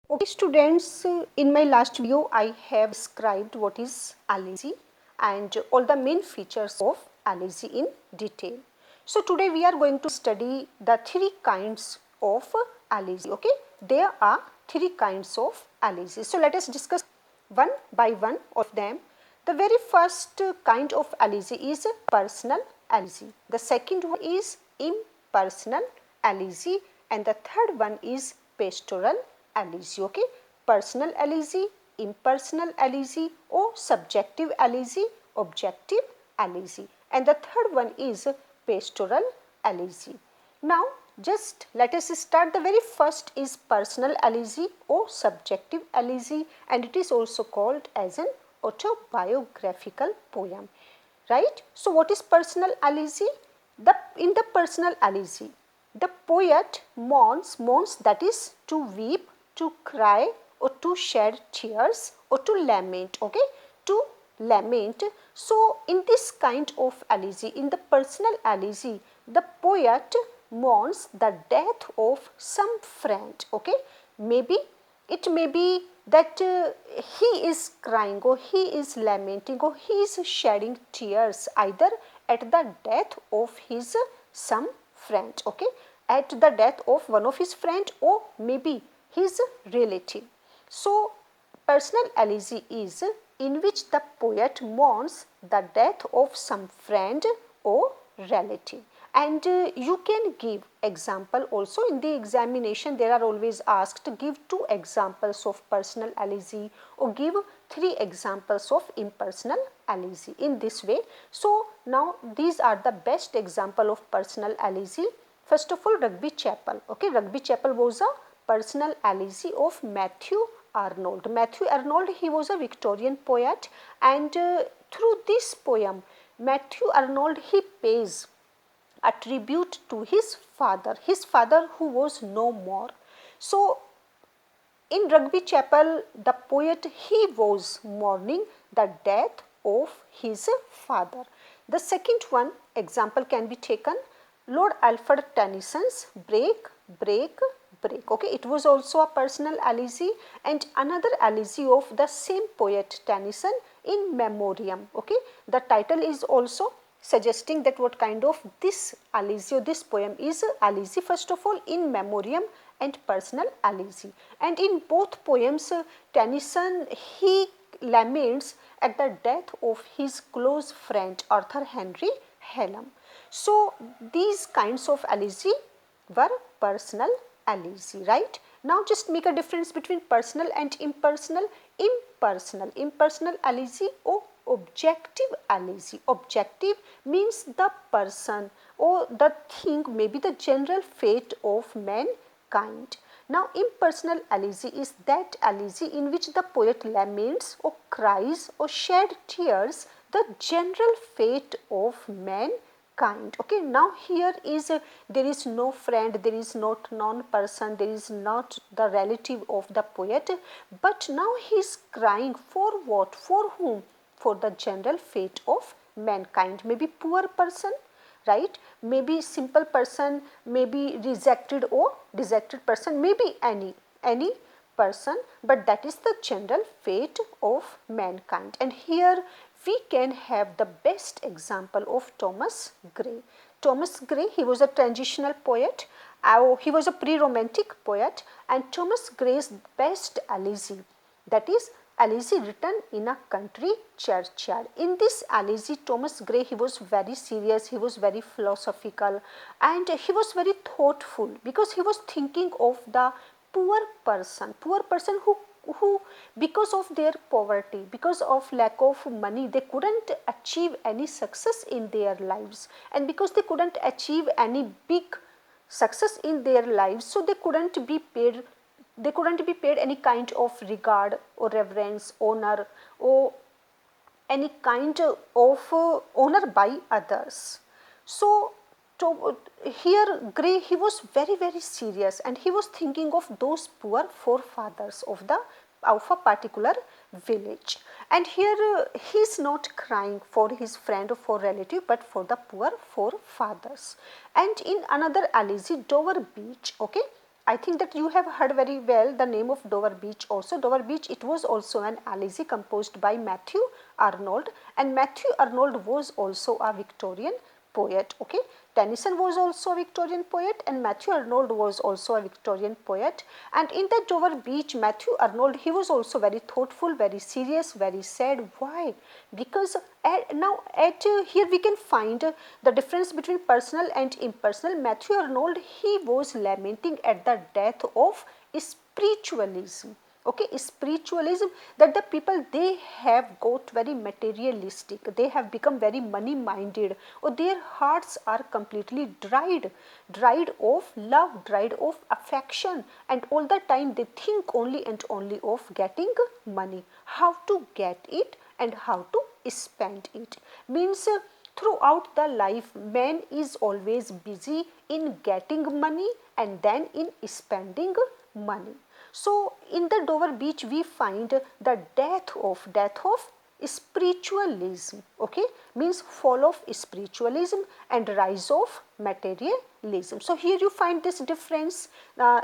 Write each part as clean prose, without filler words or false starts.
Okay students, in my last video I have described what is Allezy and all the main features of Allezy in detail. So today we are going to study the three kinds of Allezy. Okay, there are three kinds of Allezy. So let us discuss one by one of them. The very first kind of Allezy is personal Allezy. The second one is impersonal Allezy and the third one is pastoral Allezy. Okay, personal Allezy, impersonal Allezy or subjective Allezy, objective Allezy, and the third one is pastoral Allezy. Now just let us start. The very first is personal Allezy or subjective Allezy, and it is also called as an autobiographical poem, right? So what is personal Allezy? In the personal Allezy, the poet mourns, that is to weep, to cry or to shed tears or to lament, okay, to lament. So in this kind of Allegy, in the personal Allegy, the poet mourns the death of some friend, okay. Maybe it may be that he is crying or he is lamenting or he is shedding tears either at the death of his some friend, okay, at the death of one of his friend or maybe his relative. So personal Allegy is in which the poet mourns the death of some friend or relative. And you can give example also in the examination. They are always asked to give two examples of personal Allegy or give three examples of impersonal Allegy in this way. So now these are the best example of personal Allegy. First of all, Rugby Chapel. Okay, Rugby Chapel was a personal Allegy of Matthew Arnold. Matthew Arnold, he was a Victorian poet, and through this poem Matthew Arnold, he pays a tribute to his father who was no more. So in Rugby Chapel, the poet, he was mourning the death of his father. The second one example can be taken, Lord Alfred Tennyson's Break, Break, Break. Okay, it was also a personal Allegy, and another Allegy of the same poet Tennyson, In Memoriam. Okay, the title is also suggesting that what kind of this Allegy or this poem is Allegy. First of all, In Memoriam and personal Allegy, and in both poems Tennyson, he laments at the death of his close friend Arthur Henry Hallam. So these kinds of Allegy were personal Allegy, right? Now just make a difference between personal and impersonal. Impersonal Allegy or objective Allegy. Objective means the person or the thing, maybe the general fate of mankind. Now impersonal Allegy is that Allegy in which the poet laments or cries or shed tears the general fate of mankind. Okay, now here is there is no friend, there is not non-person, there is not the relative of the poet, but now he is crying for what, for whom? For the general fate of mankind. Maybe poor person, right? Maybe simple person, maybe rejected or dejected person, maybe any person, but that is the general fate of mankind. And here we can have the best example of Thomas Gray. Thomas Gray, he was a transitional poet, he was a pre-romantic poet, and Thomas Gray's best Allegy, that is Allegy written in a country churchyard. In this Allegy, Thomas Gray, he was very serious, he was very philosophical, and he was very thoughtful because he was thinking of the poor person who because of their poverty, because of lack of money, they couldn't achieve any success in their lives, and because they couldn't achieve any big success in their lives, so they couldn't be paid any kind of regard or reverence, honor, or any kind of honor by others. So here Gray, he was very serious, and he was thinking of those poor forefathers of a particular village. And here he is not crying for his friend or for relative, but for the poor forefathers. And in another Allegy, Dover Beach, okay, I think that you have heard very well the name of Dover Beach also. Dover Beach, it was also an Allezy composed by Matthew Arnold, and Matthew Arnold was also a Victorian poet. Okay, Tennyson was also a Victorian poet and Matthew Arnold was also a Victorian poet. And in that Dover Beach, Matthew Arnold, he was also very thoughtful, very serious, very sad. Why? Because here we can find the difference between personal and impersonal. Matthew Arnold, he was lamenting at the death of spiritualism. Okay, spiritualism, that the people, they have got very materialistic, they have become very money minded, or their hearts are completely dried of love, dried of affection, and all the time they think only and only of getting money, how to get it and how to spend it. Means throughout the life, man is always busy in getting money and then in spending money. So in the Dover Beach, we find the death of spiritualism. Okay, means fall of spiritualism and rise of materialism. So here you find this difference.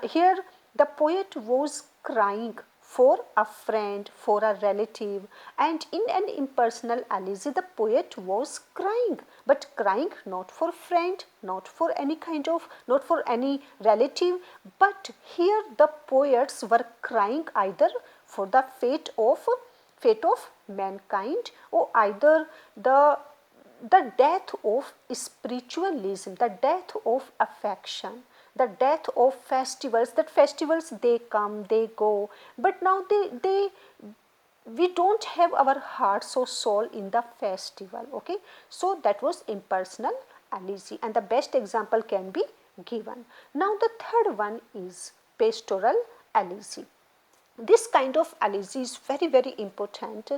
Here the poet was crying for a friend, for a relative, and in an impersonal Allezy, the poet was crying, but crying not for friend, not for any kind of, not for any relative, but here the poets were crying either for the fate of mankind, or either the death of spiritualism, the death of affection, the death of festivals. That festivals, they come, they go, but now we don't have our hearts or soul in the festival. Okay, so that was impersonal Allegy, and the best example can be given. Now the third one is pastoral Allegy. This kind of Allegy is very important.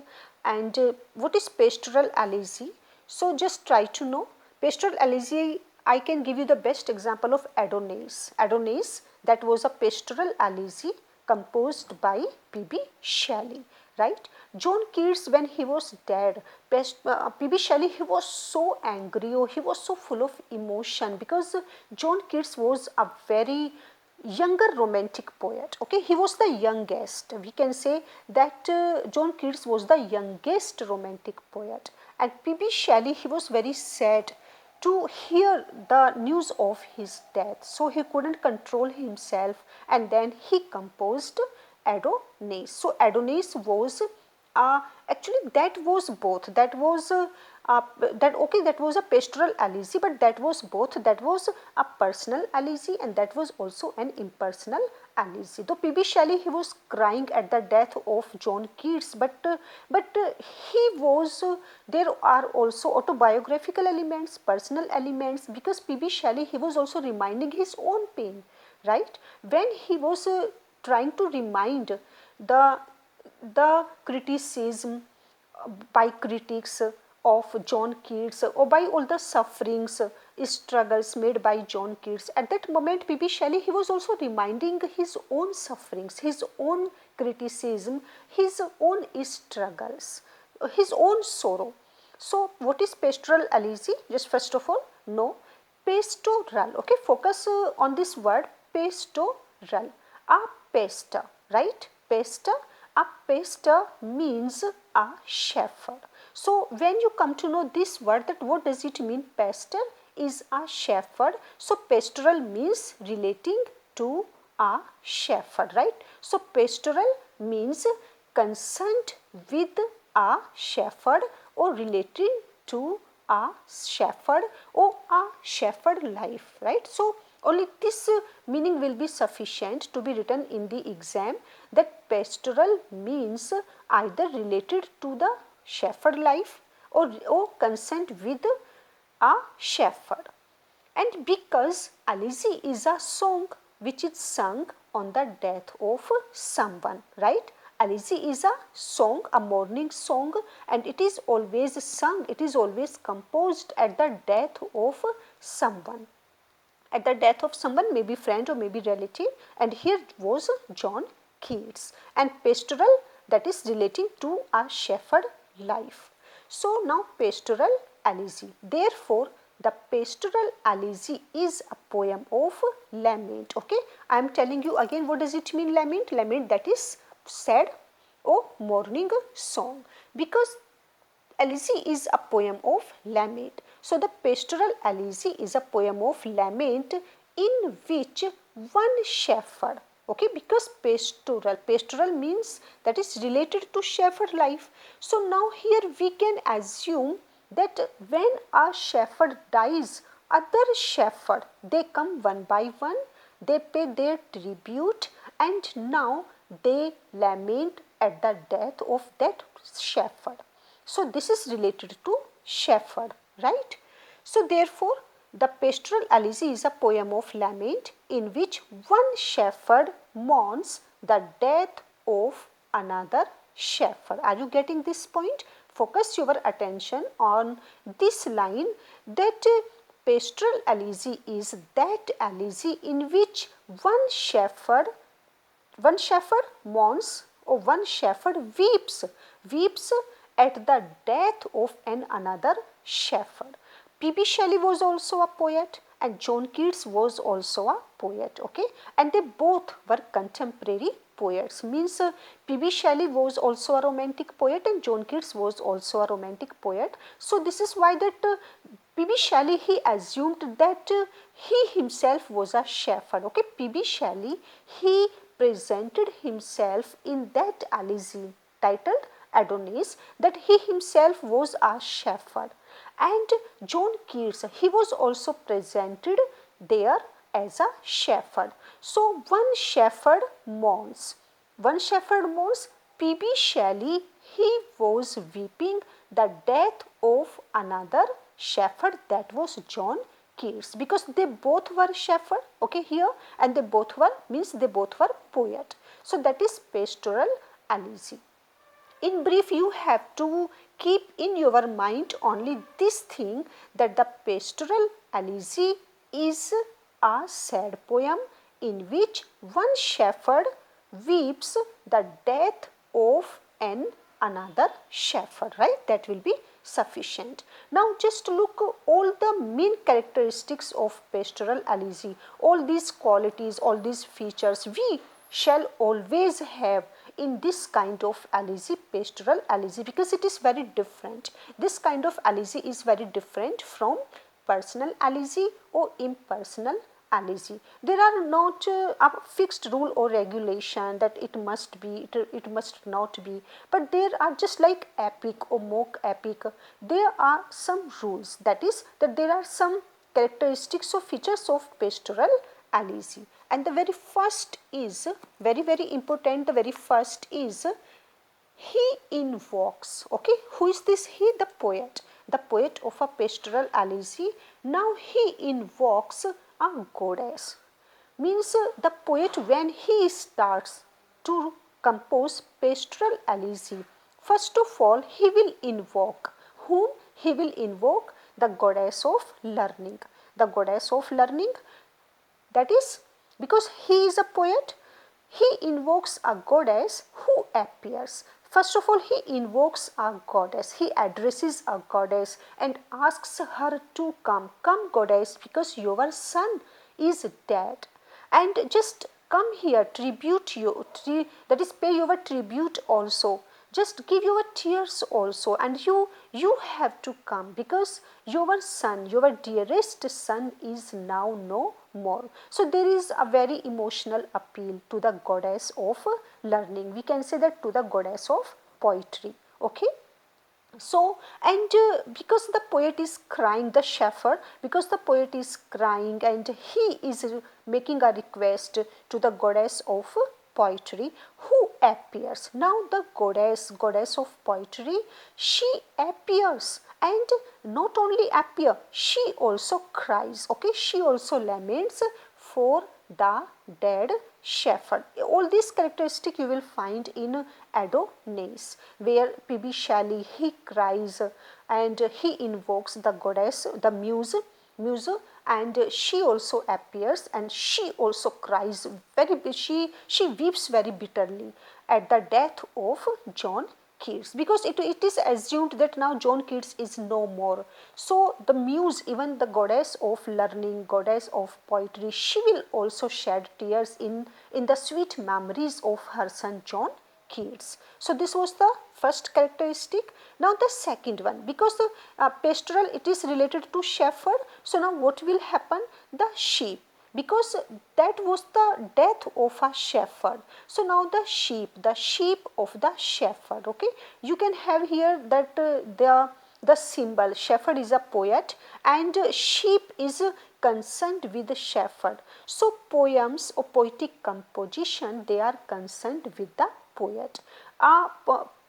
And what is pastoral Allegy? So just try to know. Pastoral Allegy, I can give you the best example of Adonais. Adonais, that was a pastoral Allegy composed by P.B. Shelley, right? John Keats, when he was dead, P.B. Shelley, he was so angry, or he was so full of emotion, because John Keats was a very younger romantic poet. Okay, he was the youngest. We can say that John Keats was the youngest romantic poet, and P.B. Shelley, he was very sad to hear the news of his death, so he couldn't control himself, and then he composed Adonais. So Adonais was actually, that was both. That was that was a pastoral Allegy, but that was both. That was a personal Allegy, and that was also an impersonal Allegy. Though P.B. Shelley, he was crying at the death of John Keats, but he was there are also autobiographical elements, personal elements, because P.B. Shelley, he was also reminding his own pain, right? When he was trying to remind the criticism by critics of John Keats, or by all the sufferings, struggles made by John Keats. At that moment, P.B. Shelley, he was also reminding his own sufferings, his own criticism, his own struggles, his own sorrow. So what is pastoral Allegy? Just first of all, no, pastoral. Okay, focus on this word pastoral. A pastor, right? Pastor. A pastor means a shepherd. So when you come to know this word, that what does it mean? Pastor is a shepherd. So pastoral means relating to a shepherd, right? So pastoral means concerned with a shepherd, or relating to a shepherd, or a shepherd life, right? So only this meaning will be sufficient to be written in the exam, that pastoral means either related to the shepherd life, or concerned with a shepherd. And because Allegy is a song which is sung on the death of someone, right? Allegy is a song, a mourning song, and it is always sung, it is always composed at the death of someone. At the death of someone, maybe friend or maybe relative, and here was John Keats. And pastoral, that is relating to a shepherd life. So now pastoral Allegy. Therefore, the Pastoral Allergy is a poem of lament. Okay, I am telling you again, what does it mean, lament? Lament, that is sad or mourning song, because Elegy is a poem of lament. So the Pastoral Allergy is a poem of lament in which one shepherd, okay, because pastoral means that is related to shepherd life. So now here we can assume that when a shepherd dies, other shepherd, they come one by one, they pay their tribute, and now they lament at the death of that shepherd. So this is related to shepherd, right? So therefore, the Pastoral Allergy is a poem of lament in which one shepherd mourns the death of another shepherd. Are you getting this point? Focus your attention on this line, that Pastoral Allergy is that elegy in which one shepherd mourns, or one shepherd weeps at the death of another shepherd. P.B. Shelley was also a poet and John Keats was also a poet, okay, and they both were contemporary poets. Means P.B. Shelley was also a romantic poet and John Keats was also a romantic poet. So this is why that P.B. Shelley, he assumed that he himself was a shepherd, okay. P.B. Shelley, he presented himself in that elegy titled Adonis, that he himself was a shepherd, and John Keats, he was also presented there as a shepherd. So one shepherd mourns, P.B. Shelley, he was weeping the death of another shepherd, that was John Keats, because they both were shepherd, okay, here, and they both were, means they both were poet. So that is Pastoral Allergy. In brief, you have to keep in your mind only this thing, that the Pastoral Allergy is a sad poem in which one shepherd weeps the death of another shepherd, right? That will be sufficient. Now just look all the main characteristics of Pastoral Allergy, all these qualities, all these features we shall always have in this kind of elegy, Pastoral Allergy, because it is very different. This kind of elegy is very different from personal elegy or impersonal elegy. There are not a fixed rule or regulation that it must be, it must not be, but there are, just like epic or mock epic, there are some rules, that is that there are some characteristics or features of Pastoral Allergy. And the very first is very important. The very first is he invokes, okay. Who is this he? The poet of a Pastoral Allergy. Now he invokes a goddess, means the poet, when he starts to compose Pastoral Allergy, first of all he will invoke whom? He will invoke the goddess of learning, that is, because he is a poet, he invokes a goddess who appears. First of all, he invokes a goddess, he addresses a goddess and asks her to come goddess, because your son is dead, and just come here, tribute you, that is pay your tribute also, just give your tears also, and you have to come, because your son, your dearest son is now no more. So there is a very emotional appeal to the goddess of learning. We can say that to the goddess of poetry, okay. So, and because the poet is crying, the shepherd, because the poet is crying and he is making a request to the goddess of poetry, who appears. Now the goddess of poetry, she appears, and not only appear, she also cries, okay, she also laments for the dead shepherd. All these characteristics you will find in Adonis, where P.B. Shelley, he cries and he invokes the goddess, the muse, and she also appears and she also cries she weeps very bitterly at the death of John Keats, because it is assumed that now John Keats is no more. So the muse, even the goddess of learning, goddess of poetry, she will also shed tears in the sweet memories of her son John Keats. So this was the first characteristic. Now the second one, because the pastoral, it is related to shepherd. So now what will happen? The sheep, because that was the death of a shepherd. So now the sheep of the shepherd. Okay, you can have here that the symbol shepherd is a poet and sheep is concerned with the shepherd. So poems or poetic composition, they are concerned with the poet.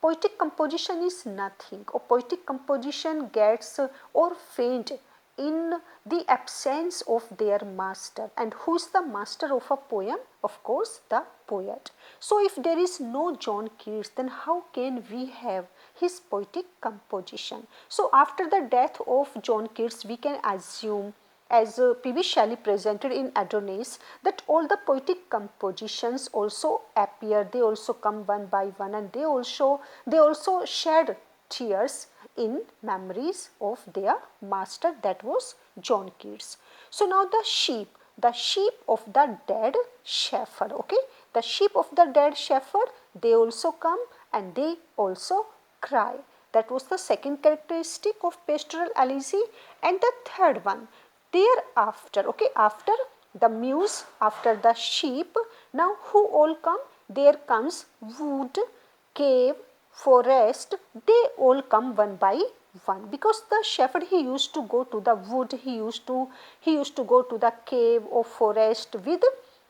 Poetic composition is nothing, or poetic composition gets or faint in the absence of their master. And who is the master of a poem? Of course, the poet. So if there is no John Keats, then how can we have his poetic composition? So after the death of John Keats, we can assume, as P.B. Shelley presented in Adonis, that all the poetic compositions also appear, they also come one by one, and they also shed tears in memories of their master, that was John Keats. So now the sheep of the dead shepherd. Okay, the sheep of the dead shepherd, they also come and they also cry. That was the second characteristic of pastoral elegy. And the third one, thereafter, okay, after the muse, after the sheep, now who all come? There comes wood, cave, forest, they all come one by one, because the shepherd, he used to go to the wood, he used to go to the cave or forest with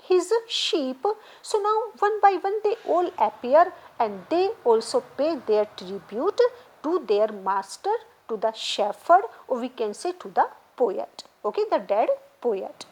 his sheep. So now one by one they all appear and they also pay their tribute to their master, to the shepherd, or we can say to the poet, okay, the dead poet.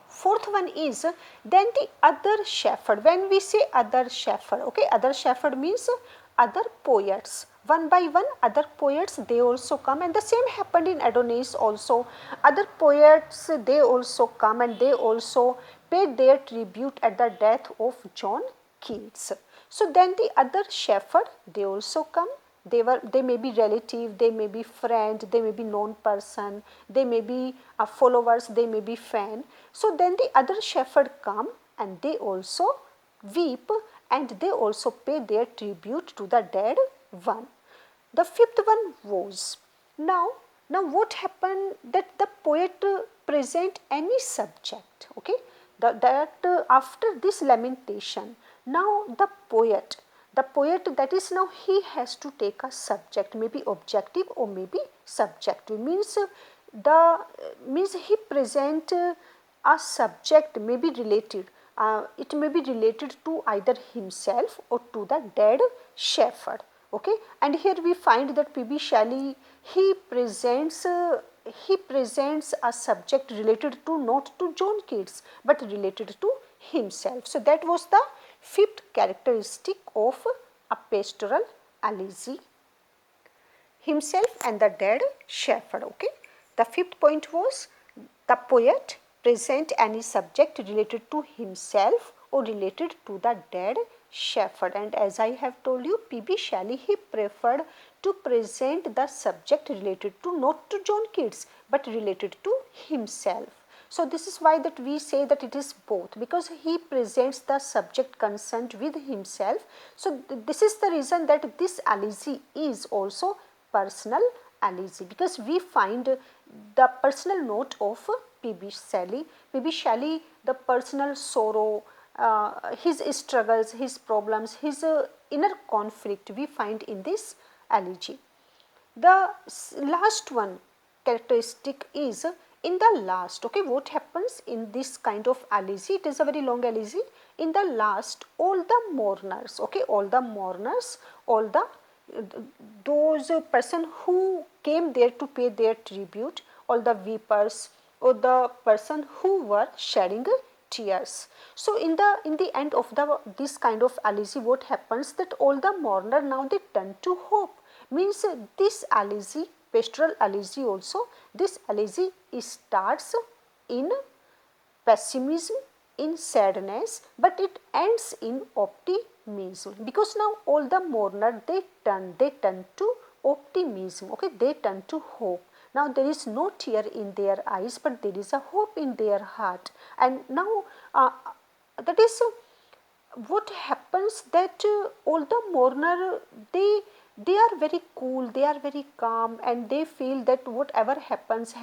Fourth one is then the other shepherd. When we say other shepherd, okay, other shepherd means other poets. One by one other poets, they also come, and the same happened in Adonis also. Other poets, they also come and they also pay their tribute at the death of John Keats. So then the other shepherd, they also come. They may be relative, they may be friend, they may be known person, they may be followers, they may be fan. So then the other shepherd come and they also weep and they also pay their tribute to the dead one. The fifth one was, now what happened, that the poet present any subject, okay, after this lamentation, now the poet, that is, now he has to take a subject, maybe objective or maybe subjective, means he present a subject, may be related, it may be related to either himself or to the dead shepherd. Okay, and here we find that P.B. Shelley, he presents a subject related to not to John Keats but related to himself. So that was the fifth characteristic of a pastoral elegy, himself and the dead shepherd. Okay, the fifth point was the poet present any subject related to himself or related to the dead shepherd. And as I have told you, P.B. Shelley, he preferred to present the subject related to not to John Keats but related to himself. So this is why that we say that it is both, because he presents the subject concerned with himself. So this is the reason that this elegy is also personal elegy, because we find the personal note of P.B. Shelley, the personal sorrow, his struggles, his problems, his inner conflict we find in this elegy. The last one characteristic is in the last. Okay, what happens in this kind of elegy? It is a very long elegy. In the last, all the mourners, okay, all the mourners, all the those person who came there to pay their tribute, all the weepers or the person who were shedding tears. So in the end of this kind of elegy, what happens, that all the mourner now they turn to hope. Means this elegy, pastoral elegy also, this elegy starts in pessimism, in sadness, but it ends in optimism, because now all the mourner they turn to optimism. Okay, they turn to hope. Now there is no tear in their eyes, but there is a hope in their heart. And now that is what happens, that all the mourner they are very cool, they are very calm, and they feel that whatever happens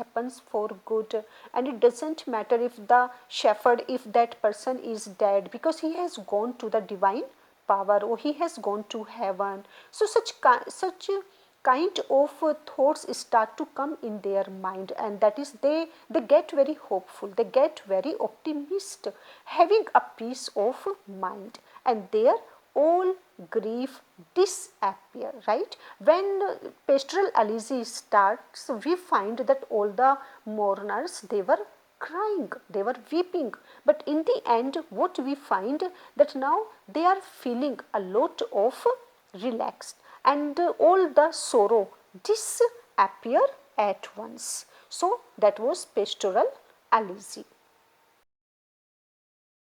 for good, and it doesn't matter if the shepherd, if that person is dead, because he has gone to the divine power, or he has gone to heaven. So such kind of thoughts start to come in their mind, and that is they get very hopeful, they get very optimistic, having a peace of mind, and their all grief disappear, right? When pastoral Allegy starts, we find that all the mourners they were crying, they were weeping, but in the end what we find, that now they are feeling a lot of relaxed, and all the sorrow disappear at once. So that was pastoral Allegy.